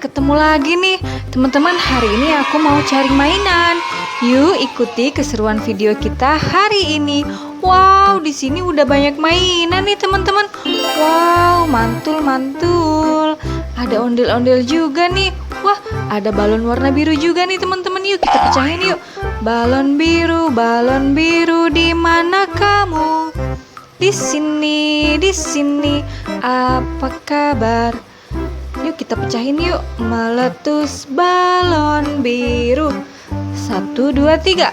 ketemu lagi nih teman-teman. Hari ini aku mau cari mainan. Yuk ikuti keseruan video kita hari ini. Wow, di sini udah banyak mainan nih teman-teman. Wow, mantul-mantul. Ada ondel-ondel juga nih. Wah, ada balon warna biru juga nih teman-teman. Yuk kita pecahin yuk. Balon biru di mana kamu? Di sini. Apa kabar? Yuk kita pecahin yuk. Meletus balon biru. 1, 2, 3.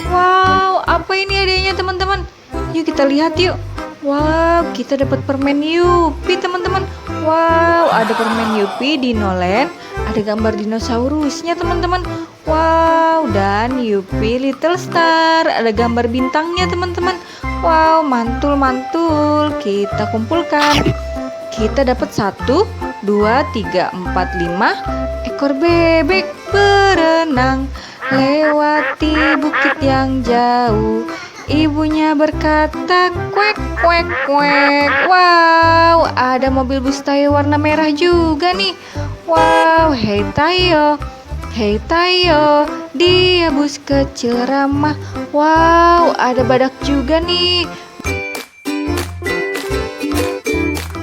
Wow, apa ini hadiahnya teman-teman? Yuk kita lihat yuk. Wow, kita dapat permen Yupi teman-teman. Wow, ada permen Yupi Dinoland. Ada gambar dinosaurusnya teman-teman. Wow, dan Yupi Little Star. Ada gambar bintangnya teman-teman. Wow, mantul-mantul. Kita kumpulkan. Kita dapat 1, 2, 3, 4, 5 ekor bebek berenang lewati bukit yang jauh. Ibunya berkata kuek kuek kuek. Wow, ada mobil bus Tayo warna merah juga nih. Wow, hey Tayo, dia bus kecil ramah. Wow, ada badak juga nih.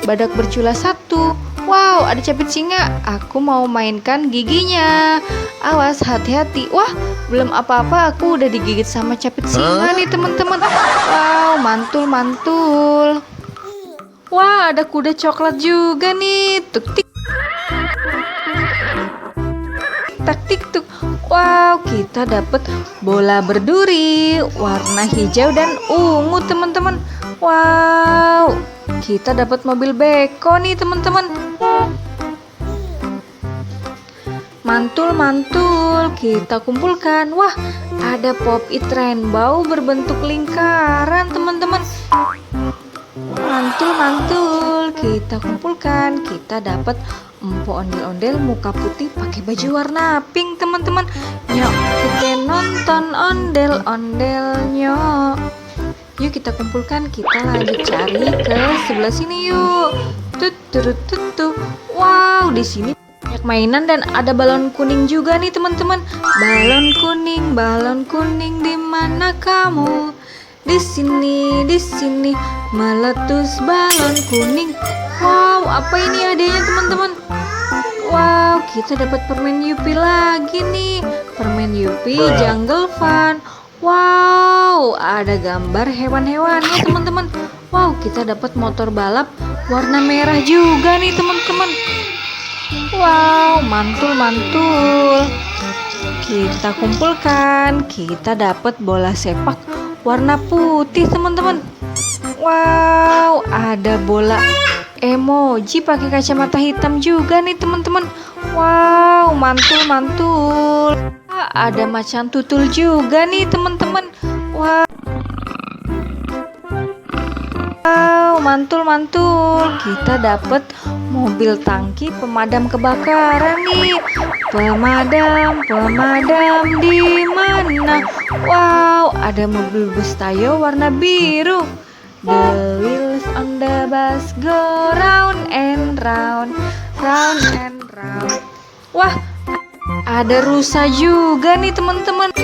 Badak bercula 1. Wow, ada capit singa. Aku mau mainkan giginya. Awas, hati-hati. Wah, belum apa-apa aku udah digigit sama capit singa nih teman-teman. Wow, mantul-mantul. Wah, ada kuda coklat juga nih. Tuk tik. Tak tik tuk. Wow, kita dapat bola berduri warna hijau dan ungu teman-teman. Wow, kita dapat mobil beko nih teman-teman. Mantul-mantul, kita kumpulkan. Wah, ada pop-it rainbow berbentuk lingkaran teman-teman. Mantul-mantul, kita kumpulkan. Kita dapat empo ondel-ondel muka putih pakai baju warna pink teman-teman. Nyok, kita nonton ondel-ondelnya. Yuk kita kumpulkan, kita lanjut cari ke sebelah sini yuk. Tutu. Wow, di sini banyak mainan dan ada balon kuning juga nih teman-teman. Balon kuning di mana kamu? Di sini meletus balon kuning. Wow, apa ini hadiahnya teman-teman? Wow, kita dapat permen Yupi lagi nih. Permen Yupi Jungle Fun. Wow, ada gambar hewan-hewannya teman-teman. Wow, kita dapat motor balap warna merah juga nih teman-teman. Wow, mantul-mantul. Kita kumpulkan. Kita dapat bola sepak warna putih teman-teman. Wow, ada bola emoji pakai kacamata hitam juga nih teman-teman. Wow, mantul-mantul. Ada macan tutul juga nih teman-teman. Wow, mantul-mantul. Kita dapat mobil tangki pemadam kebakaran nih. Pemadam di mana? Wow, ada mobil bus Tayo warna biru. The wheels on the bus go round and round, round and round. Wah, ada rusa juga nih teman-teman.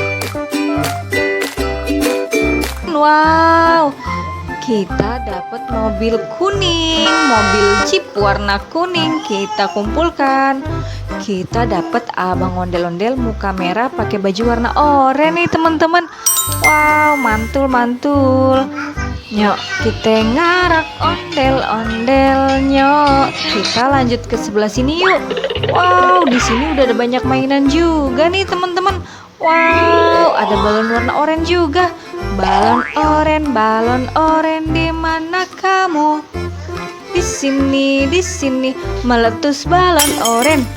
Wow, kita dapat mobil kuning, mobil jeep warna kuning. Kita kumpulkan. Kita dapat abang ondel-ondel muka merah pakai baju warna oranye nih teman-teman. Wow, mantul-mantul. Nyok, kita ngarak ondel-ondelnya. Kita lanjut ke sebelah sini yuk. Wow, di sini udah ada banyak mainan juga nih teman-teman. Wow, ada balon warna oranye juga. Balon oranye di mana kamu? Di sini meletus balon oranye.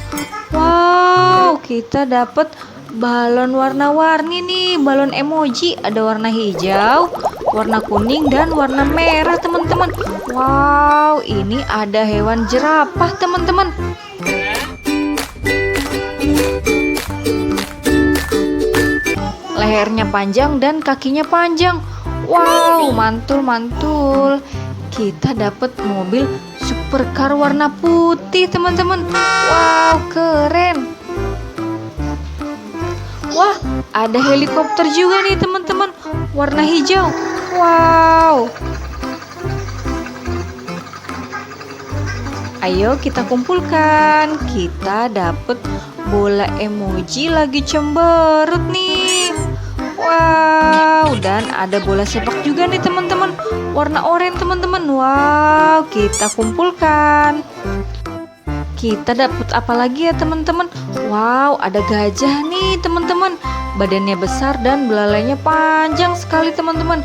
Wow, kita dapat balon warna-warni nih, balon emoji. Ada warna hijau, warna kuning, dan warna merah teman-teman. Wow, ini ada hewan jerapah teman-teman. Lehernya panjang dan kakinya panjang. Wow, mantul-mantul. Kita dapat mobil supercar warna putih teman-teman. Wow, keren. Wah, ada helikopter juga nih teman-teman, warna hijau. Wow. Ayo kita kumpulkan. Kita dapat bola emoji lagi cemberut nih. Wow, dan ada bola sepak juga nih teman-teman, warna oranye teman-teman. Wow, kita kumpulkan. Kita dapat apa lagi ya teman-teman? Wow, ada gajah nih teman-teman. Badannya besar dan belalainya panjang sekali teman-teman.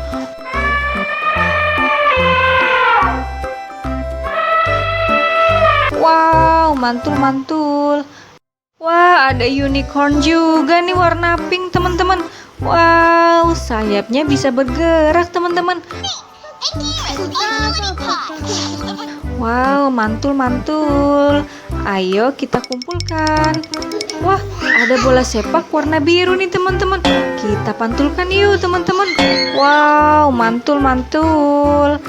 Wow, mantul-mantul. Wah, ada unicorn juga nih warna pink teman-teman. Wow, sayapnya bisa bergerak teman-teman. Wow, mantul-mantul. Ayo kita kumpulkan. Wah, ada bola sepak warna biru nih teman-teman. Kita pantulkan yuk teman-teman. Wow, mantul-mantul.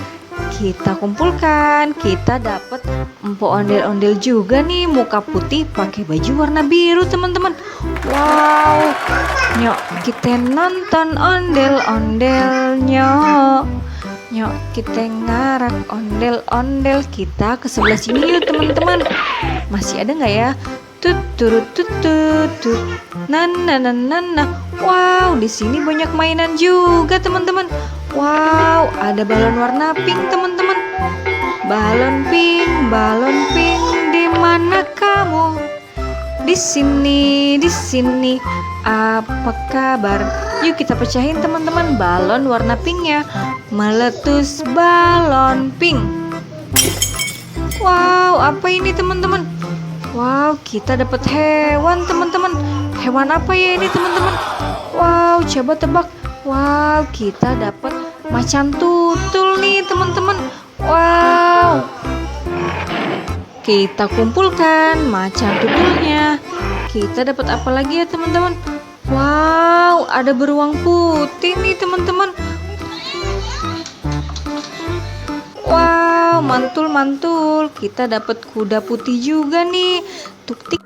Kita kumpulkan. Kita dapat empok ondel-ondel juga nih, muka putih pakai baju warna biru teman-teman. Wow, nyok kita nonton ondel-ondelnya. Nyok kita ngarak ondel-ondel. Kita ke sebelah sini yuk teman-teman. Masih ada nggak ya? Tut turut tut tut tut. Nana. Wow, di sini banyak mainan juga teman-teman. Wow, ada balon warna pink teman-teman. Balon pink, di mana kamu? Di sini. Apa kabar? Yuk kita pecahin teman-teman balon warna pinknya. Meletus balon pink. Wow, apa ini teman-teman? Wow, kita dapat hewan teman-teman. Hewan apa ya ini teman-teman? Wow, coba tebak. Wow, kita dapat macan tutul nih teman-teman. Wow. Kita kumpulkan macan tutulnya. Kita dapat apa lagi ya teman-teman? Wow, ada beruang putih nih teman-teman. Wow, mantul-mantul. Kita dapat kuda putih juga nih. Tuk tik.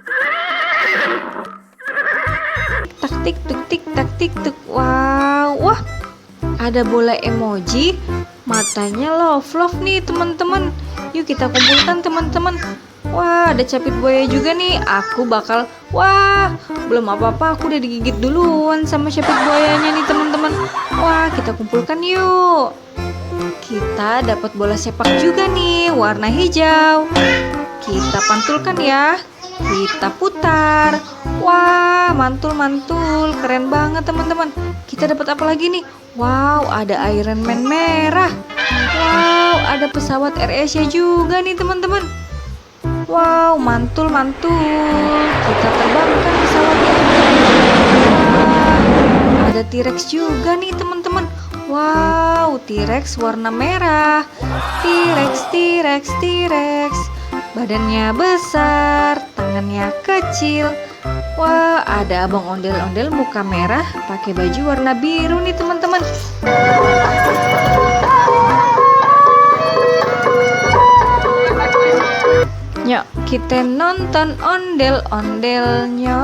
Tak tik tuk tik tak tik tuk. Wow, wah. Ada bola emoji, matanya love nih teman-teman. Yuk kita kumpulkan teman-teman. Wah, ada capit buaya juga nih. Aku bakal, wah, belum apa-apa aku udah digigit duluan sama capit buayanya nih teman-teman. Wah, kita kumpulkan yuk. Kita dapat bola sepak juga nih, warna hijau. Kita pantulkan ya. Kita putar. Wah, mantul-mantul, keren banget teman-teman. Kita dapat apa lagi nih? Wow, ada Iron Man merah. Wow, ada pesawat AirAsia juga nih teman-teman. Wow, mantul-mantul. Kita terbangkan pesawatnya. Wah, ada T-Rex juga nih teman-teman. Wow, T-Rex warna merah. T-Rex. Badannya besar, tangannya kecil. Wah, ada abang ondel-ondel muka merah pakai baju warna biru nih teman-teman. Nyok, kita nonton ondel-ondelnya.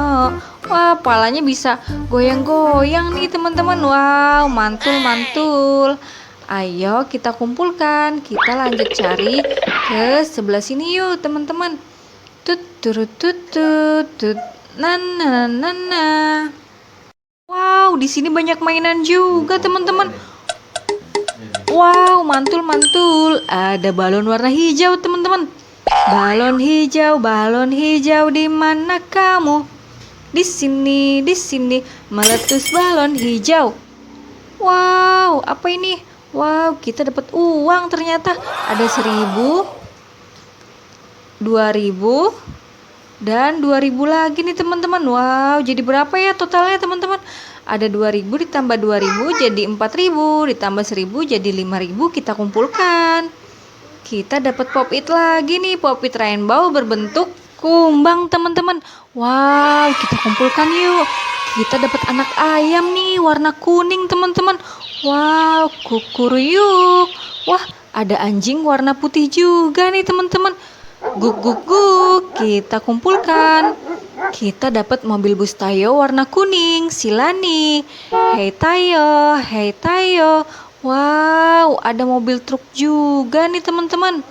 Wah, palanya bisa goyang-goyang nih teman-teman. Wow, mantul-mantul. Ayo kita kumpulkan. Kita lanjut cari ke sebelah sini yuk teman-teman. Tut turut tut tut tut. Nana. Wow, di sini banyak mainan juga teman-teman. Wow, mantul-mantul. Ada balon warna hijau teman-teman. Balon hijau, di mana kamu? Di sini, meletus balon hijau. Wow, apa ini? Wow, kita dapat uang ternyata. Ada 1.000, 2.000, dan 2.000 lagi nih teman-teman. Wow, jadi berapa ya totalnya teman-teman? Ada 2.000 ditambah 2.000 jadi 4.000, ditambah 1.000 jadi 5.000. Kita kumpulkan. Kita dapat pop-it lagi nih, pop-it rainbow berbentuk kumbang teman-teman. Wow, kita kumpulkan yuk. Kita dapat anak ayam nih warna kuning teman-teman. Wow, kukuruyuk. Wah, ada anjing warna putih juga nih teman-teman. Guk guk guk, kita kumpulkan. Kita dapat mobil bus Tayo warna kuning, Silani. Hei Tayo, hei Tayo. Wow, ada mobil truk juga nih teman-teman.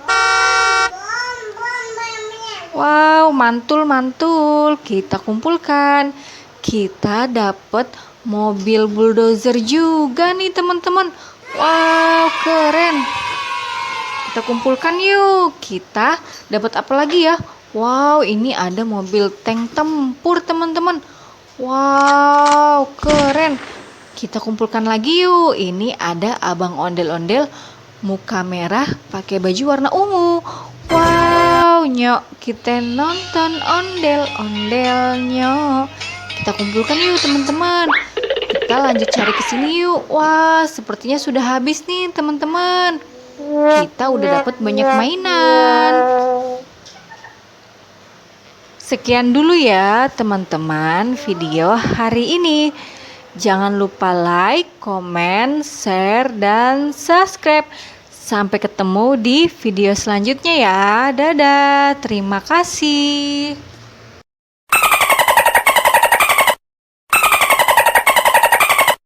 Wow, mantul-mantul. Kita kumpulkan. Kita dapat mobil bulldozer juga nih teman-teman. Wow, keren. Kita kumpulkan yuk. Kita dapat apa lagi ya? Wow, ini ada mobil tank tempur teman-teman. Wow, keren. Kita kumpulkan lagi yuk. Ini ada abang ondel-ondel muka merah pakai baju warna ungu. Wow, nyok, kita nonton ondel-ondel nyok. Kita kumpulkan yuk teman-teman. Kita lanjut cari ke sini yuk. Wah, sepertinya sudah habis nih teman-teman. Kita udah dapat banyak mainan. Sekian dulu ya teman-teman video hari ini. Jangan lupa like, komen, share, dan subscribe. Sampai ketemu di video selanjutnya ya. Dadah, terima kasih.